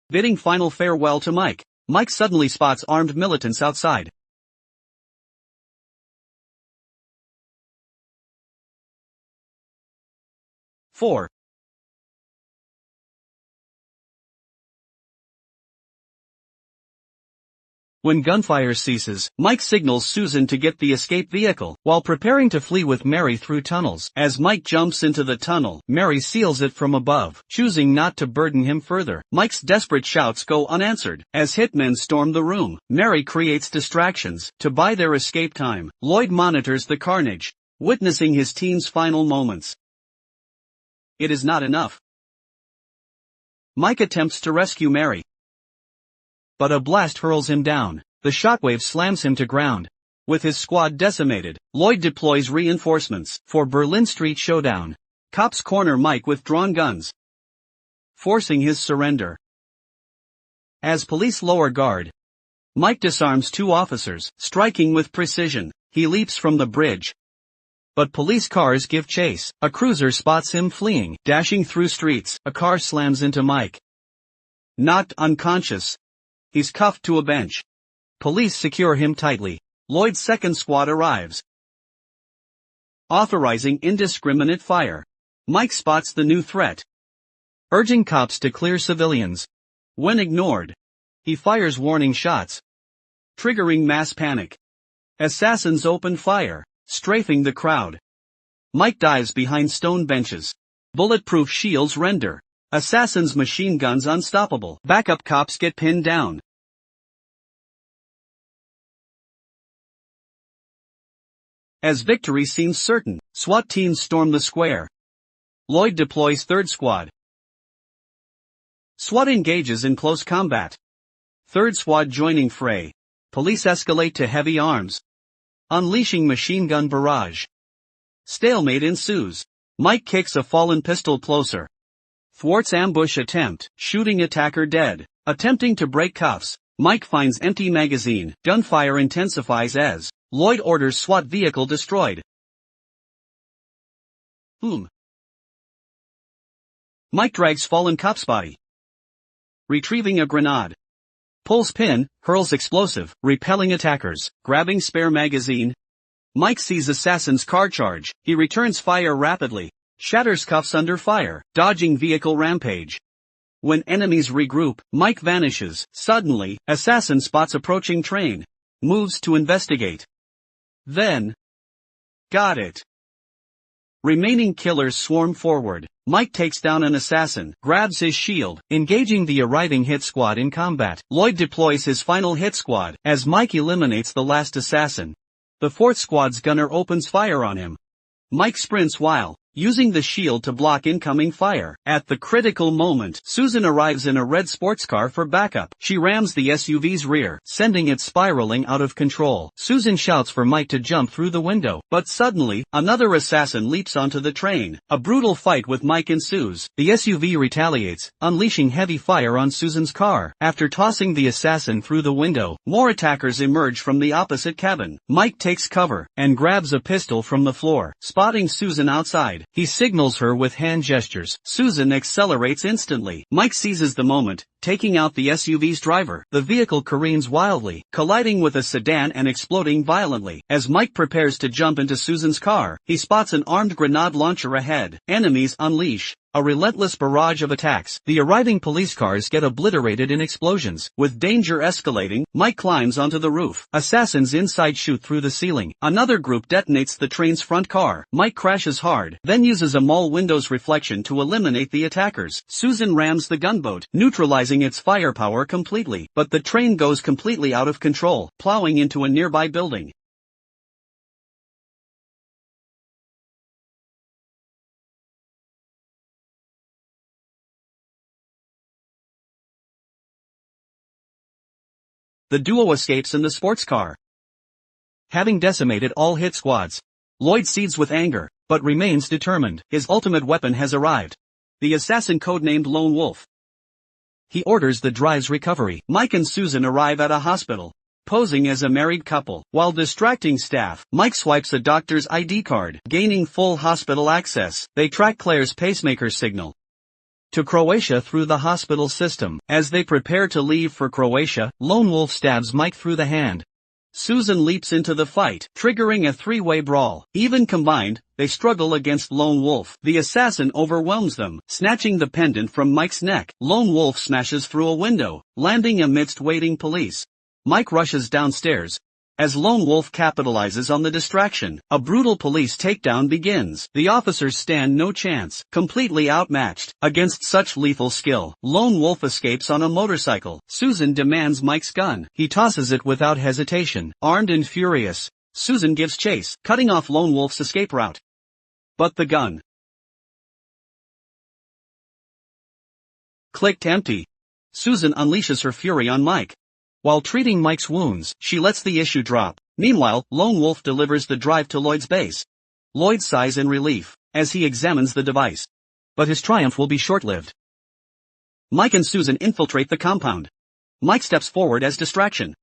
bidding final farewell to Mike. Mike suddenly spots armed militants outside. Four. When gunfire ceases, Mike signals Susan to get the escape vehicle, while preparing to flee with Mary through tunnels. As Mike jumps into the tunnel, Mary seals it from above, choosing not to burden him further. Mike's desperate shouts go unanswered. As hitmen storm the room, Mary creates distractions to buy their escape time. Lloyd monitors the carnage, witnessing his teen's final moments. It is not enough. Mike attempts to rescue Mary, but a blast hurls him down. The shockwave slams him to ground. With his squad decimated, Lloyd deploys reinforcements for Berlin Street showdown. Cops corner Mike with drawn guns, forcing his surrender. As police lower guard, Mike disarms two officers, striking with precision. He leaps from the bridge, but police cars give chase. A cruiser spots him fleeing, dashing through streets. A car slams into Mike. Knocked unconscious, he's cuffed to a bench. Police secure him tightly. Lloyd's second squad arrives, authorizing indiscriminate fire. Mike spots the new threat, urging cops to clear civilians. When ignored, he fires warning shots, triggering mass panic. Assassins open fire, strafing the crowd. Mike dives behind stone benches. Bulletproof shields render assassins' machine guns unstoppable. Backup cops get pinned down. As victory seems certain, SWAT teams storm the square. Lloyd deploys third squad. SWAT engages in close combat. Third squad joining fray. Police escalate to heavy arms, unleashing machine gun barrage. Stalemate ensues. Mike kicks a fallen pistol closer, thwarts ambush attempt, shooting attacker dead. Attempting to break cuffs, Mike finds empty magazine. Gunfire intensifies as Lloyd orders SWAT vehicle destroyed. Boom. Mike drags fallen cop's body, retrieving a grenade. Pulls pin, hurls explosive, repelling attackers, grabbing spare magazine. Mike sees assassin's car charge. He returns fire rapidly, shatters cuffs under fire, dodging vehicle rampage. When enemies regroup, Mike vanishes. Suddenly, assassin spots approaching train, moves to investigate. Then, got it. Remaining killers swarm forward. Mike takes down an assassin, grabs his shield, engaging the arriving hit squad in combat. Lloyd deploys his final hit squad. As Mike eliminates the last assassin, the fourth squad's gunner opens fire on him. Mike sprints while using the shield to block incoming fire. At the critical moment, Susan arrives in a red sports car for backup. She rams the SUV's rear, sending it spiraling out of control. Susan shouts for Mike to jump through the window, but suddenly, another assassin leaps onto the train. A brutal fight with Mike ensues. The SUV retaliates, unleashing heavy fire on Susan's car. After tossing the assassin through the window, more attackers emerge from the opposite cabin. Mike takes cover and grabs a pistol from the floor. Spotting Susan outside, he signals her with hand gestures. Susan accelerates instantly. Mike seizes the moment, taking out the SUV's driver. The vehicle careens wildly, colliding with a sedan and exploding violently. As Mike prepares to jump into Susan's car, he spots an armed grenade launcher ahead. Enemies unleash a relentless barrage of attacks. The arriving police cars get obliterated in explosions. With danger escalating, Mike climbs onto the roof. Assassins inside shoot through the ceiling. Another group detonates the train's front car. Mike crashes hard, then uses a mall window's reflection to eliminate the attackers. Susan rams the gunboat, neutralizing its firepower completely. But the train goes completely out of control, plowing into a nearby building. The duo escapes in the sports car. Having decimated all hit squads, Lloyd seethes with anger, but remains determined. His ultimate weapon has arrived. The assassin codenamed Lone Wolf. He orders the drive's recovery. Mike and Susan arrive at a hospital, posing as a married couple. While distracting staff, Mike swipes a doctor's ID card, gaining full hospital access. They track Claire's pacemaker signal, to Croatia through the hospital system. As they prepare to leave for Croatia, Lone Wolf stabs Mike through the hand. Susan leaps into the fight, triggering a three-way brawl. Even combined, they struggle against Lone Wolf. The assassin overwhelms them, snatching the pendant from Mike's neck. Lone Wolf smashes through a window, landing amidst waiting police. Mike rushes downstairs. As Lone Wolf capitalizes on the distraction, a brutal police takedown begins. The officers stand no chance, completely outmatched. Against such lethal skill, Lone Wolf escapes on a motorcycle. Susan demands Mike's gun. He tosses it without hesitation. Armed and furious, Susan gives chase, cutting off Lone Wolf's escape route. But the gun clicked empty. Susan unleashes her fury on Mike. While treating Mike's wounds, she lets the issue drop. Meanwhile, Lone Wolf delivers the drive to Lloyd's base. Lloyd sighs in relief as he examines the device. But his triumph will be short-lived. Mike and Susan infiltrate the compound. Mike steps forward as distraction.